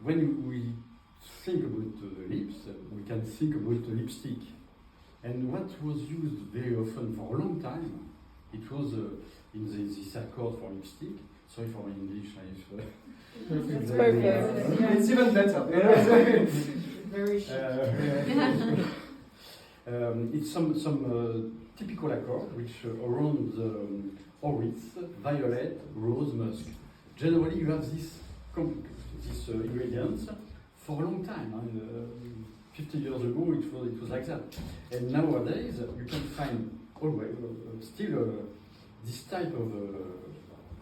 when we think about the lips, we can think about the lipstick. And what was used very often for a long time, it was in this accord for lipstick. Sorry for my English. That's perfect. It's even better. Very chic. It's some typical accord which around orris, violet, rose, musk. Generally, you have these ingredients for a long time. 50 years ago, it was like that. And nowadays, you can find always still this type of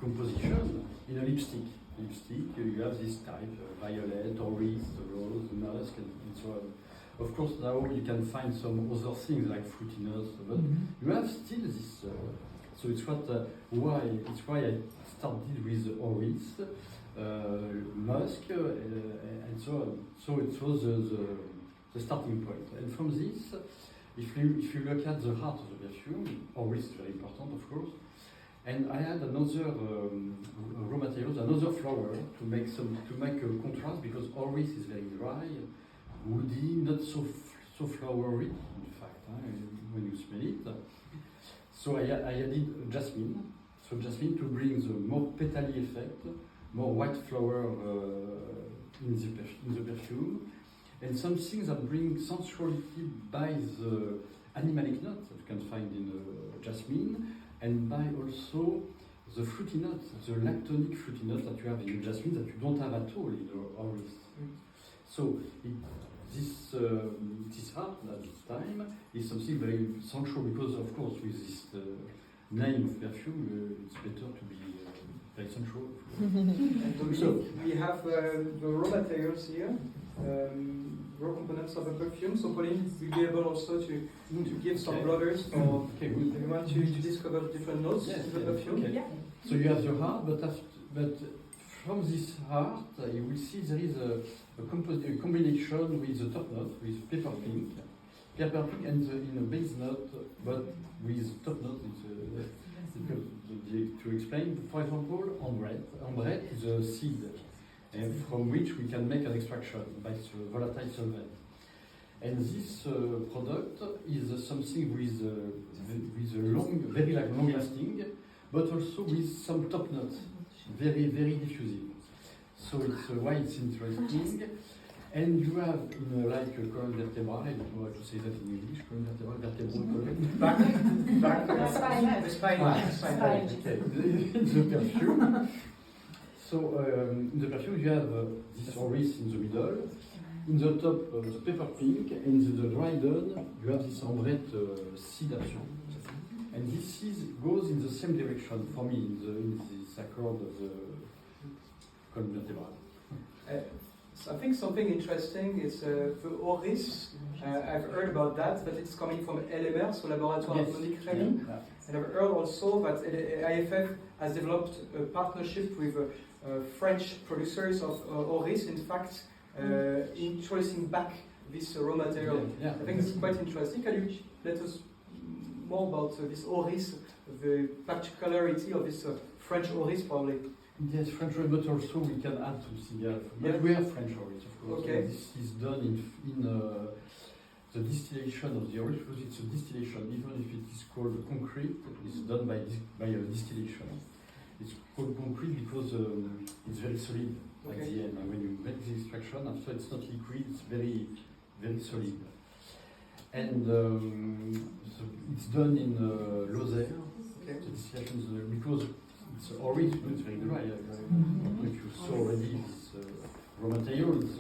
composition in a lipstick. You have this type, violet, orris, rose, musk, and so on. Of course, now you can find some other things like fruitiness, but you have still this. So it's why I started with orris, musk, and so on. So it was the starting point. And from this, if you look at the heart of the perfume, orris is very important, of course. And I had another raw materials, another flower to make a contrast, because orris is very dry, woody, not so flowery, in fact, when you smell it. So I added jasmine. So jasmine to bring the more petally effect, more white flower in the perfume, and some things that bring sensuality by the animalic notes that you can find in jasmine, and by also the fruity notes, the lactonic fruity notes that you have in jasmine that you don't have at all in orris. So this art at this time is something very sensual, because of course with this name of perfume, it's better to be very sensual. So we have the raw materials here, raw components of a perfume. So Pauline will be able also to give some blotters for everyone to discover different notes in the perfume. Okay. Yeah. So you have the heart, but from this heart, you will see there is a combination with the top note, with pepper pink, and in a base note, but with top note. To explain, for example, ambrette is a seed, from which we can make an extraction by volatile solvent. And this product is something with a very long lasting, but also with some top notes, very diffusive. So it's why it's interesting. And you have like a column vertebral, I don't know how to say that in English, column vertebral, Back, the spine. Okay, in the perfume. So in the perfume you have this orris in the middle, in the top the pepper pink, and in the dry down you have this ambrette seed action. And this goes in the same direction for me in this accord of the column vertebral. So I think something interesting is the orris. I've heard about that, but it's coming from LMR, so Laboratoire of Dominique Ropion. Yeah. And I've heard also that IFF has developed a partnership with French producers of orris, in fact, introducing back this raw material. Yeah. I think it's quite interesting. Can you let us more about this orris, the particularity of this French orris, probably? Yes, French orris, but also we can add something else. But we have French orris, of course. Okay. And this is done in the distillation of the orris, because it's a distillation, even if it is called concrete, it's done by a distillation. It's called concrete because it's very solid at the end. And when you make the extraction, after it's not liquid, it's very solid. And so it's done in Lozère, the distillation, because it's orris, it's very dry. If you saw already this raw material, it's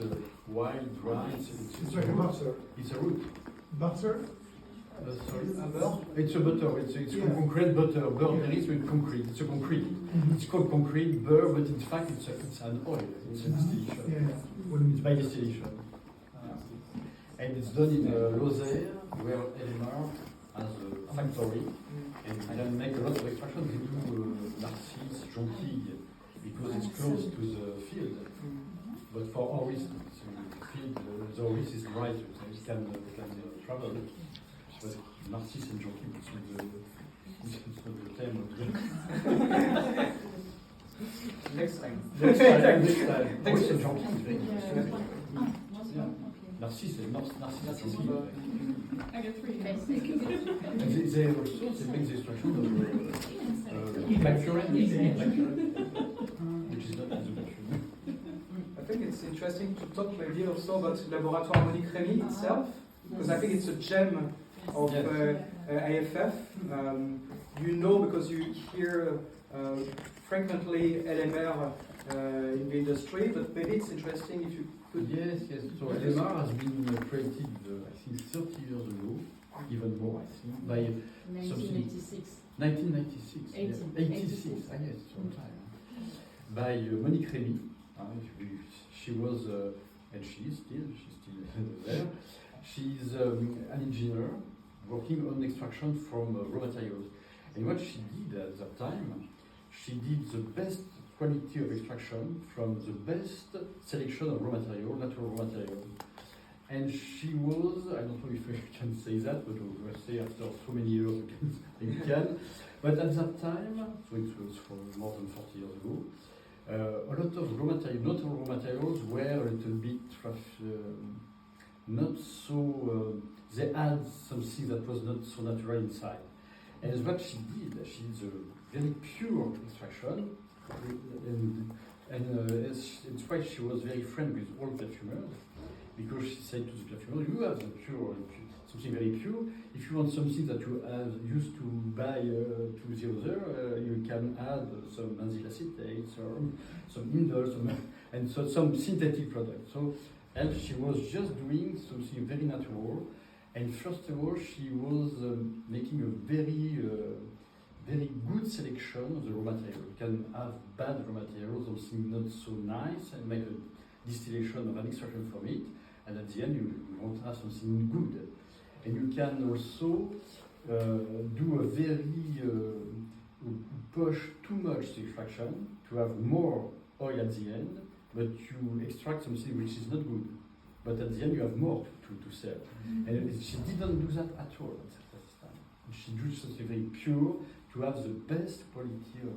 wild, dry. It's like a butter. It's a root. Butter? Sorry? Butter? It's a butter. It's concrete butter. Burr there is with concrete. It's a concrete. It's called concrete burr, but in fact it's an oil. It's a distillation. It's by distillation. And it's done in Lozère, where LMR has a factory, and can make a lot of extractions into Narcisse, Jonquille, because it's close to the field. But for orris, the field, the orris is dry, so it can travel. But Narcisse and Jonquille, it's not the term of the Next time. Next time. Next time. Next Oh, it's time. gentil, it's very Yeah. gentil. Okay. Narcisse, Narcisse. I get three. And they also they make the instruction of McLaren, which is not as a I think it's interesting to talk maybe also about Laboratoire Monique Remy itself, because I think it's a gem of Yes. AFF. You know, because you hear frequently LMR in the industry, but maybe it's interesting if you could. Yes. So LMR has been created, I think, 30 years ago, even more, I think, by 1986. 1996. 86. Ah, yes, it's a long time. By Monique Remy. She was, and she's still there. She's an engineer working on extraction from raw materials. And what she did at that time, she did the best quality of extraction from the best selection of raw material, natural raw material. And she was, I don't know if we can say that, but we'll say after so many years we can. But at that time, so it was for more than 40 years ago, a lot of raw material, natural raw materials were a little bit not so, they had something that was not so natural inside. And what she did a very pure extraction, and it's why she was very friendly with all perfumers, because she said to the perfumer, you have the pure, something very pure. If you want something that you have used to buy to the other, you can add some benzyl acetate, some indole, and so some synthetic products. So, and she was just doing something very natural. And first of all, she was making a very good selection of the raw material. You can have bad raw material, something not so nice, and make a distillation of an extraction from it. And at the end, you want to have something good. And you can also do a very push too much the extraction to have more oil at the end, but you extract something which is not good. But at the end, you have more to sell. And she didn't do that at all at that time. She did something very pure to have the best quality of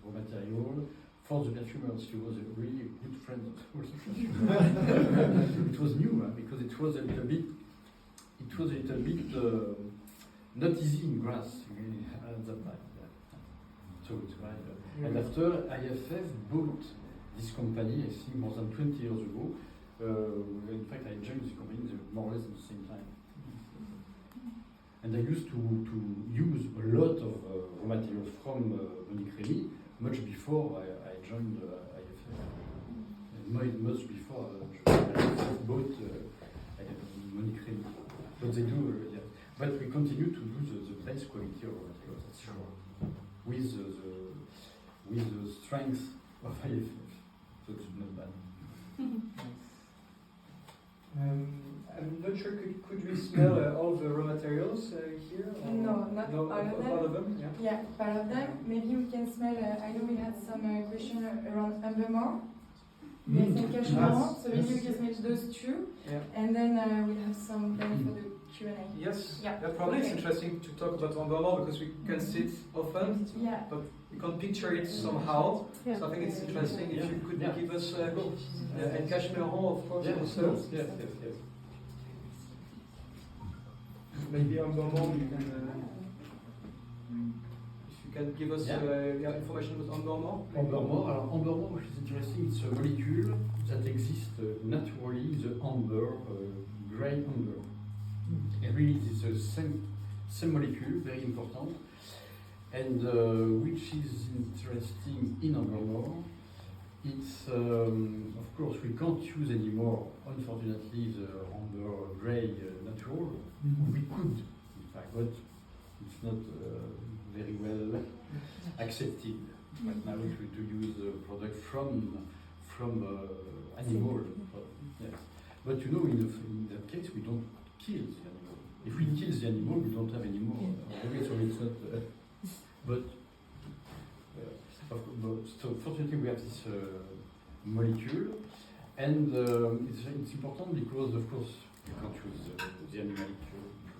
raw material for the perfumers. She was a really good friend of all the perfumers. It was new because it was a little bit not easy in grass at that time. Yeah. So it's why. And after IFF bought this company, I think more than 20 years ago. In fact, I joined the company more or less at the same time. And I used to use a lot of raw materials from Monique Remy much before I joined IFF. Much before I bought Monique Remy. But they do, yeah. But we continue to do the best quality of raw materials, that's sure. With the strength of IFF. So it's not bad. I'm not sure, could we smell all the raw materials here? Or No, not all of them. Yeah. Yeah, part of them. Maybe we can smell. I know we had some question around Umbermore. Yes, and Cashmere. So maybe we can smell those two. Yeah. And then we'll have some time for the Q&A. Yes. Yeah. Probably Okay. it's interesting to talk about Umbermore because we can see it often, Yeah. but we can't picture it somehow. Yeah. So I think it's interesting if you could Yeah. give us and Cashmere, of course, also. Yes. Maybe Umbermore, you can. If you can give us information about Umbermore. Ambermore, which is interesting, it's a molecule that exists naturally, the amber, grey amber. And really, it's the same molecule, very important. And which is interesting in Ambermore, it's, of course, we can't use anymore, unfortunately, the amber grey natural. We could, in fact, but it's not very well accepted right now to use a product from animal. Yes. But you know, in that case, we don't kill the animal. If we kill the animal, we don't have any more. So it's not. So fortunately, we have this molecule, and it's important because, of course, you can't use the animalic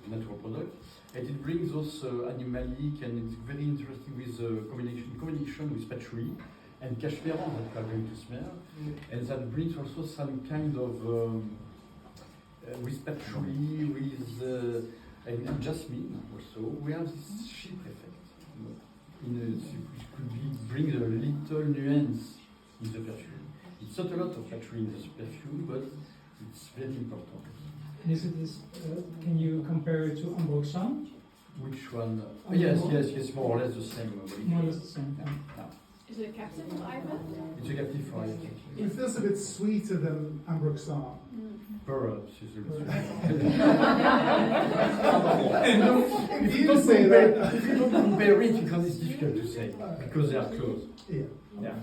natural product, and it brings us animalic, and it's very interesting with combination with patchouli, and cashmeron that we are going to smell, and that brings also some kind of with patchouli, with and jasmine also. We have this sheep effect. Which could bring a little nuance in the perfume. It's not a lot of patchouli in this perfume, but it's very important. Is it this? Can you compare it to Ambroxan? Which one? Yes, more or less the same. More or less the same. Yeah. Is it a capsule for Ivan? It's a captive for it. It feels a bit sweeter than Ambroxan. Perhaps it's a little If you say that. If you don't compare it, it's difficult to say because they are close. Yeah. Yeah.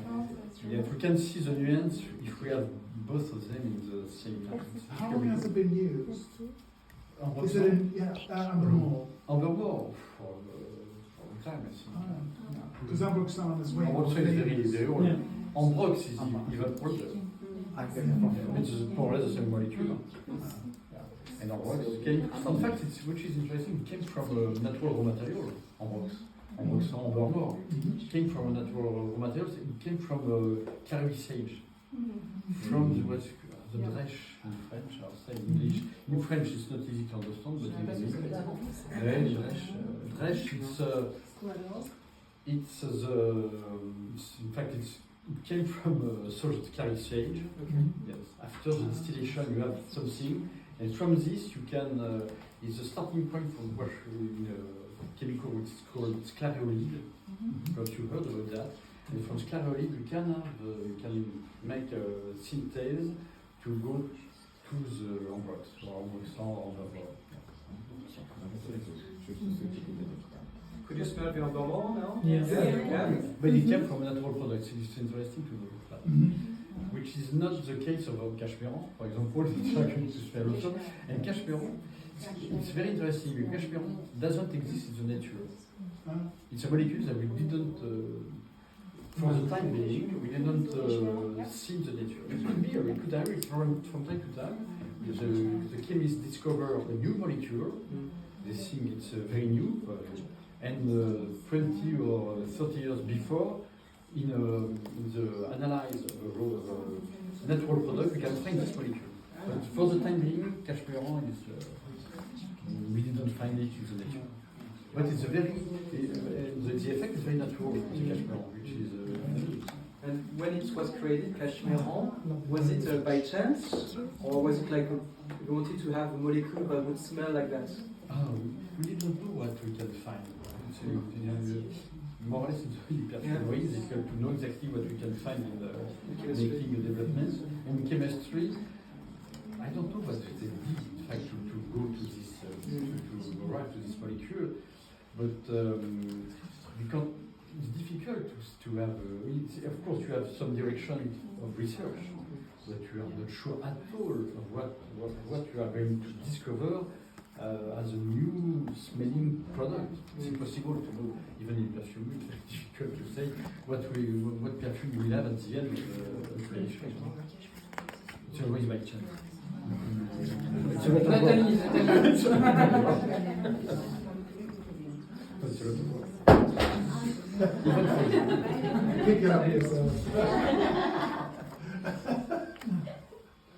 Yes, we can see the nuance if we have both of them in the same time. How long has it been used? Amber Is it in, Amber Mall? War for a long time, I think. Because Ambroxan is way more Ambroxan is famous. very old. Yeah. Ambrox is even older. It's more or less the same molecule. And Ambrox came, in fact, which is interesting, it came from a natural raw material, Ambrox. Ambroxan, Amber Mort. It came from a natural raw material, it came from caraway sage. From the dresch in French, I'll say in English. In French it's not easy to understand, but in English, dresch, it came from salt caraway sage. Yes. After the distillation, you have something, and from this you can. It's the starting point from what in a chemical which is called sclareolide. But you heard about that. And from sclareolide you can make a synthase to go to the Ambrox or Ambroxan or Amber. Could you smell the Amber Mort now? Yes. Yeah. But it came from a natural product, so it's interesting to know that. Which is not the case of cashmeron, for example, it's not going to smell also. And cashmeron, it's very interesting, because cashmeron doesn't exist in the nature. It's a molecule that we didn't, for the time being, we didn't see in the nature. It could be, or it could happen from time to time. The chemists discover a new molecule, they think it's very new, and 20 or 30 years before, in the analyze of natural product, we can find this molecule. But for the time being, cashmeron is, we didn't find it in the nature. But it's a very, the effect is very natural, the cashmeron, which is. And when it was created, cashmeron, was it by chance, or was it like you wanted to have a molecule that would smell like that? We didn't know what we can find. More or less, it's really perfume way. It's difficult to know exactly what we can find in the making a development. And in chemistry, I don't know what they did, in fact, to go to this, to arrive to this molecule. But because it's difficult to have, of course, you have some direction of research, but you are not sure at all of what you are going to discover as a new smelling product. It's impossible to know, even in perfume, it's very difficult to say what perfume we will have at the end of the creation. It's always by chance. It's a lot of work. It's a lot of work. Even for you. Pick it up yourself.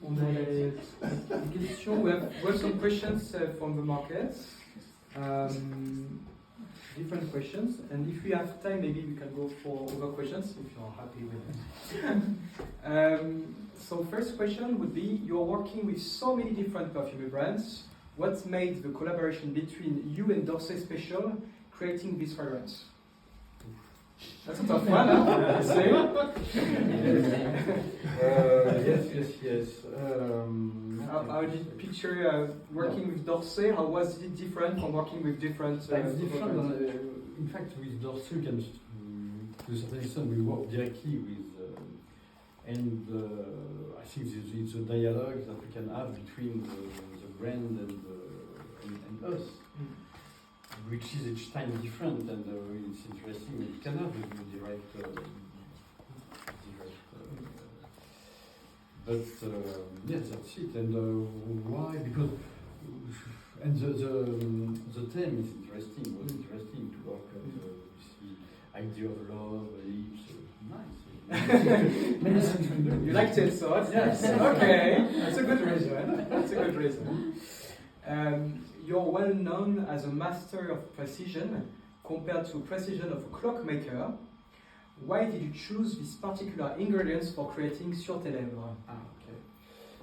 On the question, we have some questions from the market. Different questions, and if we have time, maybe we can go for other questions if you're happy with it. So first question would be, you're working with so many different perfume brands. What made the collaboration between you and Dorsey Special creating this fragrance? That's a tough one, huh? Yes. How did you picture working with Dorsey? How was it different from working with different? It's different. In fact, with Dorsey, we can, to a certain extent, we work directly with, and I think it's a dialogue that we can have between the brand and us. Which is each time different, and it's interesting. You can have a direct but yes, that's it. And why? Because and the theme is interesting. It was interesting to work with the idea of love, lips, nice. Many things to do. You liked it, so Yes. Okay, that's a good reason. That's a good reason. You're well known as a master of precision compared to precision of a clockmaker. Why did you choose these particular ingredients for creating sur tes lèvres? Okay.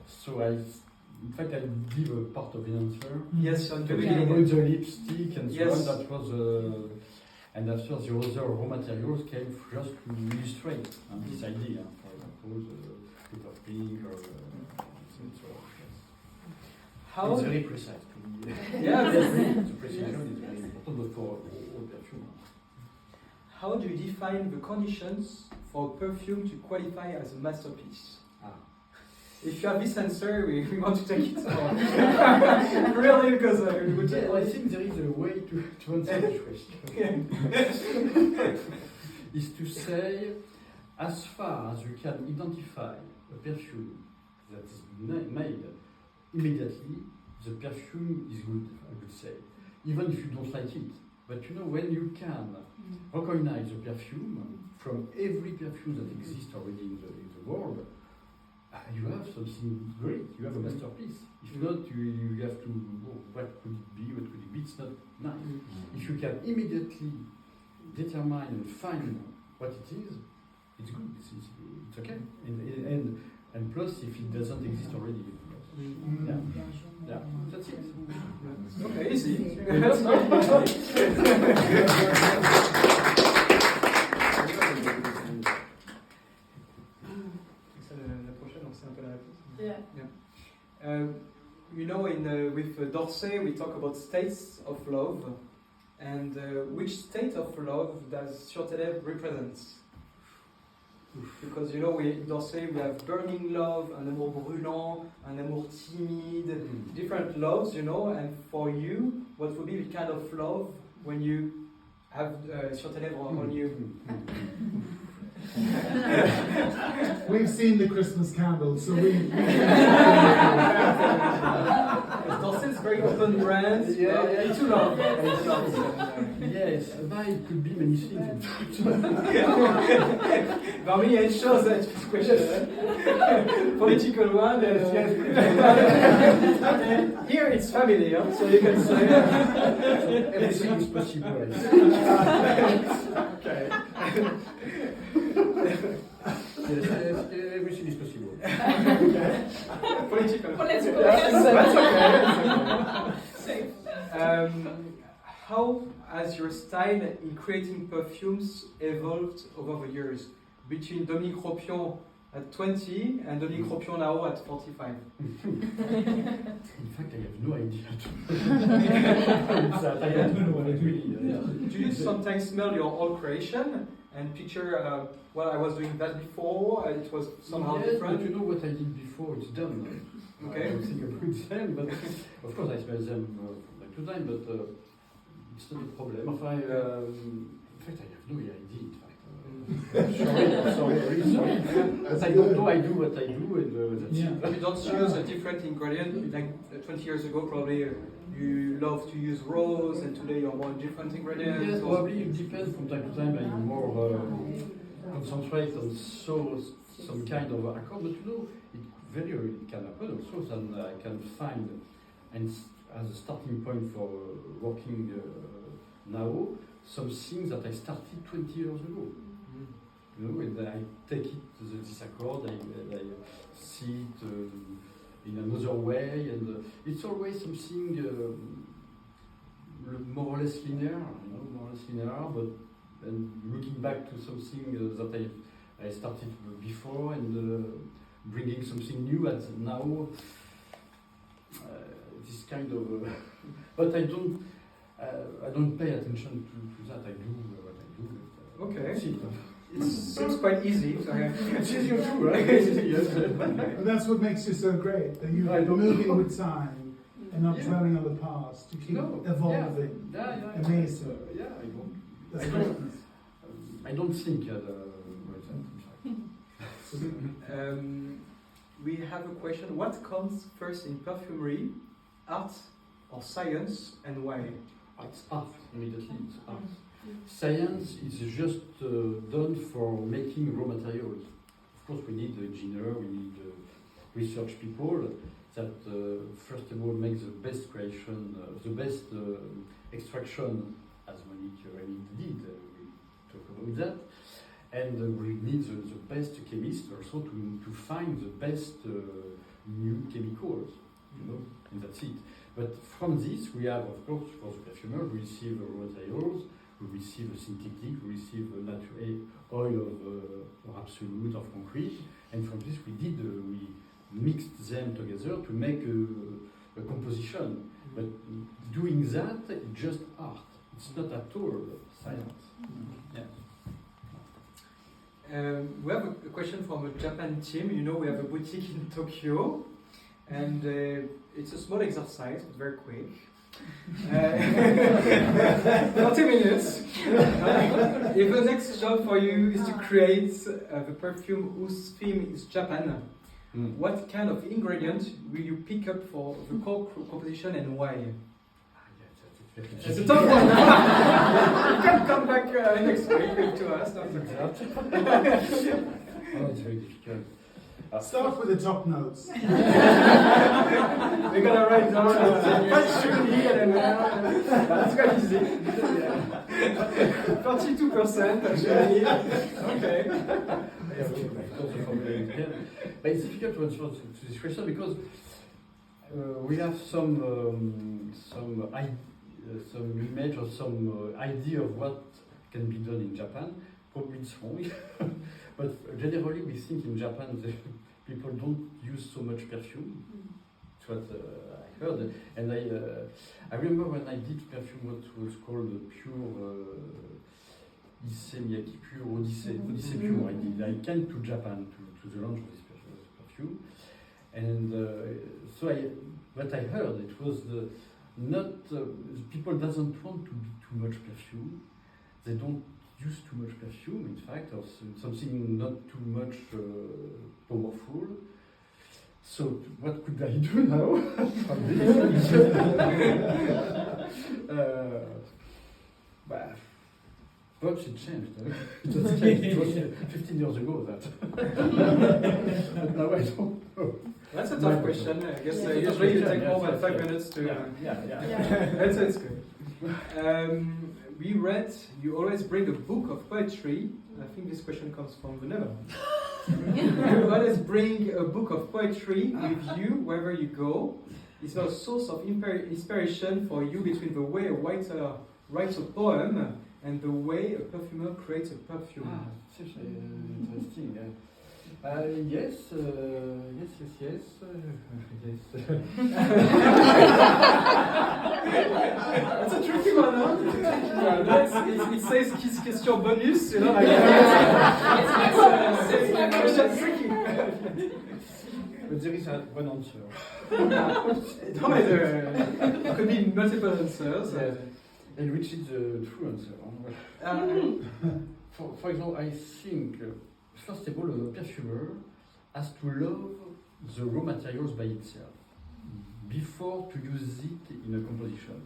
So in fact, I give a part of the answer. Yes, you're Talking doing about it. the lipstick and so Yes. on, that was, and after the other raw materials came just to illustrate this idea. For example, the bit of pink or so. Yes. How? It's very precise. Yeah, The precision is very important, but for all perfume. How do you define the conditions for a perfume to qualify as a masterpiece? If you have this answer, we want to take it on. Really, because we would I think there is a way to answer this question. Is to say, as far as you can identify a perfume that is made immediately, the perfume is good, I would say, even if you don't like it. But you know, when you can recognize the perfume from every perfume that exists already in the world, you have something great, you have a masterpiece. If not, you have to, what could it be, what could it be, it's not nice. If you can immediately determine and find what it is, it's good, it's okay. And plus, if it doesn't exist already, yeah, that's it. Okay, easy. Yeah. You know, with Dorsey, we talk about states of love, and which state of love does Sur tes lèvres represent? Because you know, in Dorsey we have burning love, un amour brûlant, un amour timide, different loves, you know. And for you, what would be the kind of love when you have Sur tes lèvres on you? We've seen the Christmas candles, so we Dorsey is very open brand. Yeah. It's love. It's love. Yes, but it could be many things. Parmi, il y a une chose, this question, political one. Here it's family, so you can say Everything is possible. Okay. Yes, everything is possible. Political. Political, That's okay. How has your style in creating perfumes evolved over the years between Dominique Ropion at 20 and Dominique Ropion now at 45? In fact, I have no idea. I don't know really. Do you sometimes smell your old creation and picture, well, I was doing that before, it was somehow Yes, different? but you know what I did before, it's done. Okay. I don't think about them, but of course I smell them from time to time, but it's not a problem. In fact, I have no idea, in fact. Sorry, really sorry. But I don't know, I do what I do, and that's it. You don't use a different ingredient, like 20 years ago probably you love to use rose and today you're more different ingredients? Yes, or- probably it depends from time to time. I'm more concentrate on some kind of accord, but you know, it can happen also that I can find, and as a starting point for working now, some things that I started 20 years ago. You know, and I take it to this accord, I see it in another way, and it's always something more or less linear, but and looking back to something that I started before and bringing something new at now. This kind of, but I don't pay attention to that. I do what I do. Okay. See, It seems quite easy. So it's easier too, right? Yes. But that's what makes you so great, that you're I don't moving know. with time and not Yeah. dwelling on the past. You keep No, evolving. Yeah. Amazing. Yeah, That's I great. I don't think we have a question. What comes first in perfumery, art or science, and why? it's art immediately. It's art. Science is just done for making raw materials. Of course, we need engineers, we need research people that first of all make the best creation, the best extraction, as Monique did. We talk about that. And we need the best chemists also to find the best new chemicals, and that's it. But from this, we have, of course, for the perfumer, we receive raw materials, we receive synthetic, we receive oil of absolute, of concrete, and from this we mixed them together to make a composition. But doing that, it's just art. It's not at all science. Yeah. We have a question from a Japan team. You know, we have a boutique in Tokyo, and it's a small exercise, but very quick. 30 minutes. If the next job for you is to create the perfume whose theme is Japan, what kind of ingredient will you pick up for the core composition and why? It's a tough one. You can come back next week to us after that. It's very difficult. Start with the top notes. We're gonna write down that's quite easy. 32% actually. Okay. But it's difficult to answer to this question because we have some image or some idea of what can be done in Japan. Probably it's wrong, but generally we think in Japan people don't use so much perfume. That's what I heard, and I remember when I did perfume what was called pure Issey Miyake, pure Odyssey pure. I came to Japan to the launch of this perfume, and what I heard it was people doesn't want to be too much perfume. They don't use too much perfume, in fact, or something not too much powerful. So what could I do now? Perhaps it changed. It was 15 years ago that. But now I don't know. That's a tough question. I guess usually you take more than 5 minutes to. That's good. We read you always bring a book of poetry. I think this question comes from the Netherlands. You always bring a book of poetry with you wherever you go. Is there a source of inspiration for you between the way a writer writes a poem and the way a perfumer creates a perfume? Such interesting. Yes. That's a tricky one, huh? It says question bonus, you know, like it's tricky. But there is one answer. No, there could be multiple answers. And which is the true answer. For example, I think, first of all, a perfumer has to love the raw materials by itself before to use it in a composition.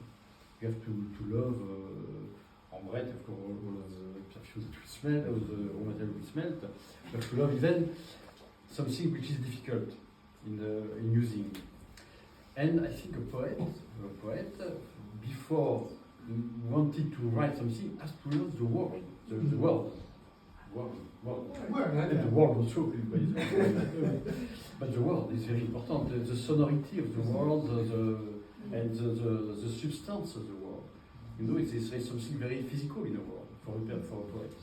You have to love ambrette, of course, all the perfumes that we smell, all the raw materials we smell. You have to love even something which is difficult in using. And I think a poet, before wanted to write something, has to love the world, the world. And the world also, but the world is very important. The sonority of the world, and the substance of the world. You know, it's something very physical in the world for a poet.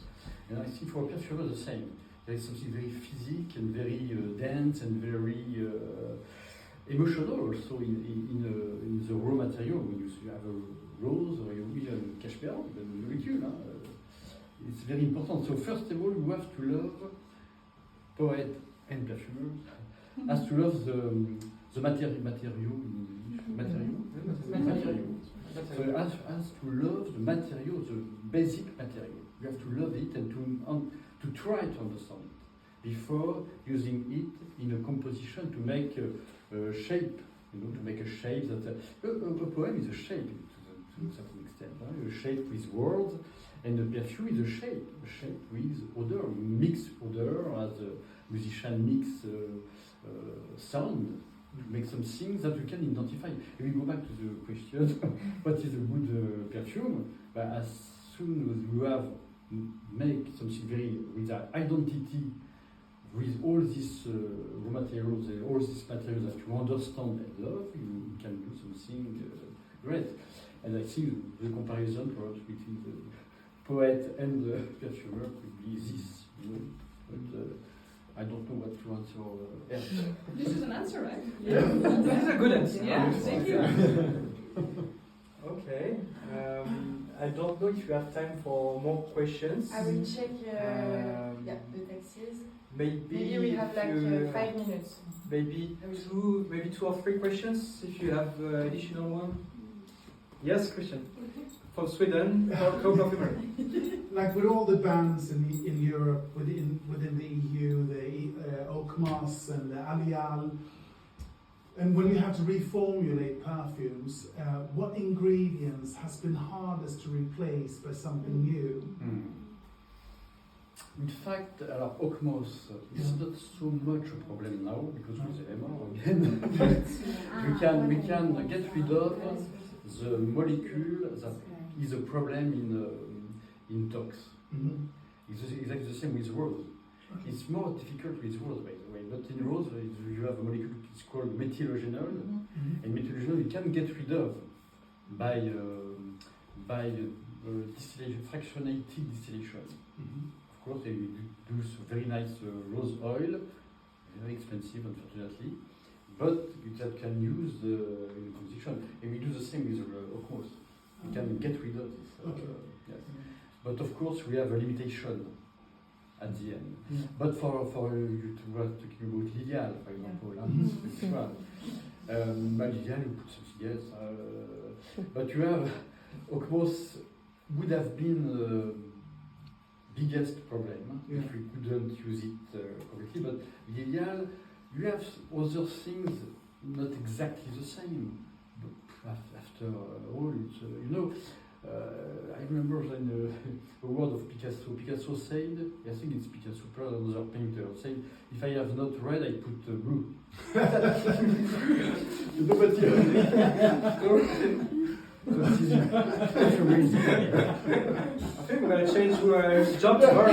And I think for a perfumer the same. There is something very physical and very dense and very emotional also in the raw material. When you have a rose or you will a cashmere, the molecule. It's very important. So first of all, you have to love poet and perfumer. Has to love the material. So has to love the material, the basic material. You have to love it and to try to understand it before using it in a composition to make a shape. You know, to make a shape that a poem is a shape to a certain extent. A shape with words. And the perfume is a shape with odor, mix odor as a musician mix sound to make some things that we can identify. And we go back to the question, what is a good perfume? But as soon as you have make something very with that identity, with all these raw materials, all these materials that you understand and love, you can do something great. And I think the comparison perhaps between the poet and the perfumer could be this, you know. But I don't know what to answer. This is an answer, right? Yeah. This is a good answer. Yeah, thank you. Okay. I don't know if you have time for more questions. I will check the taxis. Maybe we have if like you- 5 minutes. maybe two or three questions if you have additional one. Yes, Christian. From Sweden, co-perfumer. Like with all the bans in Europe, within the EU, the Oakmoss and the Alial, and when you have to reformulate perfumes, what ingredients has been hardest to replace by something new? In fact, Oakmoss is not so much a problem now because with the MR again, we can get rid of the molecule that is a problem in tox. Mm-hmm. It's exactly the same with rose. Okay. It's more difficult with rose, by the way. But in rose, you have a molecule it's called methylogenol, Mm-hmm. and methylogenol you can get rid of by distillation, fractionated distillation. Mm-hmm. Of course, they do very nice rose oil, very expensive, unfortunately, but that can use in composition. And we do the same with Oakmoss. We can get rid of this. Okay. Yes. But of course, we have a limitation at the end. Yeah. But for you to were talking about Lilial, for example, this one. Lilial, you put something else. But you have Oakmoss would have been the biggest problem if we couldn't use it correctly. But Lilial, you have other things not exactly the same. But after all, it's, you know, I remember in a word of Picasso. Picasso said, I think it's Picasso, another painter, said, if I have not red, I put blue. You know, but I think we're going to change job to her.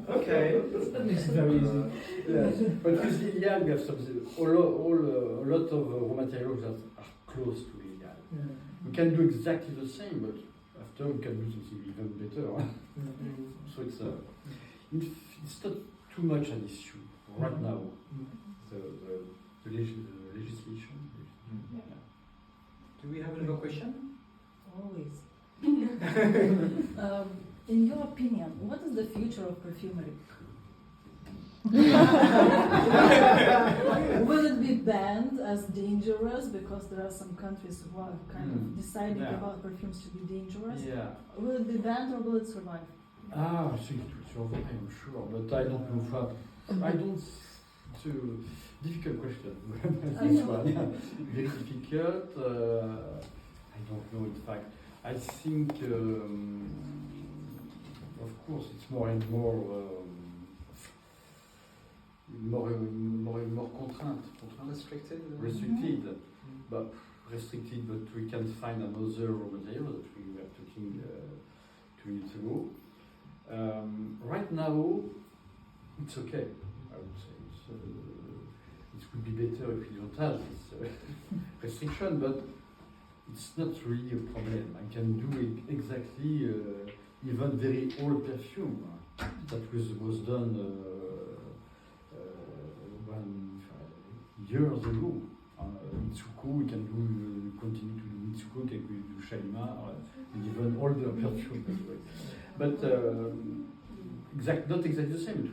Okay. That makes it very easy. Yes. But with Lilial, we have something, a lot of raw materials that are close to Lilial. Yeah. We can do exactly the same, but after we can do something even better. So it's not too much an issue right now. The legislation. Yeah. Do we have another question? Always. In your opinion, what is the future of perfumery? Will it be banned as dangerous because there are some countries who are kind of deciding about perfumes to be dangerous? Yeah. Will it be banned or will it survive? I think it will survive, I'm sure, but I don't know. I don't. It's a difficult question. This one, very difficult. I don't know. In fact, I think, of course, it's more and more contraint, restricted, but we can find another raw material that we were talking 2 minutes ago. Right now, it's okay. I would say it would be better if we don't have this restriction, but it's not really a problem. I can do exactly even very old perfume that was done years ago. Mitsuko, we can continue to do Mitsuko, we can do Shalimar, and even older perfume as well. But not exactly the same. But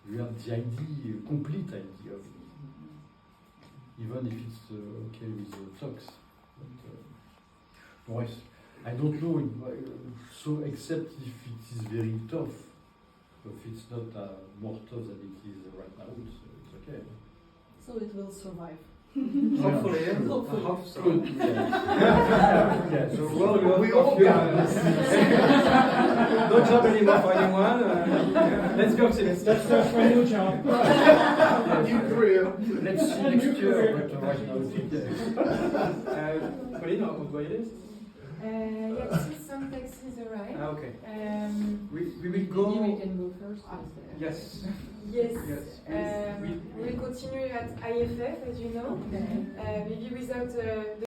we have the idea, complete idea of it. Even if it's okay with tox. But I don't know. So except if it is very tough. If it's not more tough than it is right now, it's okay. So it will survive. Hopefully, yeah. Hopefully. I hope so. Good. Yes. So well, We all perfume, got no job anymore for anyone. Let's be optimistic. Let's start for a new job. New career. Let's see next year, but right now it's Pauline, how do I list? Yeah, since some taxis arrive. Okay. We will Maybe go. we can go first. Yes. Yes, Yes. we will continue at IFF, as you know, maybe without the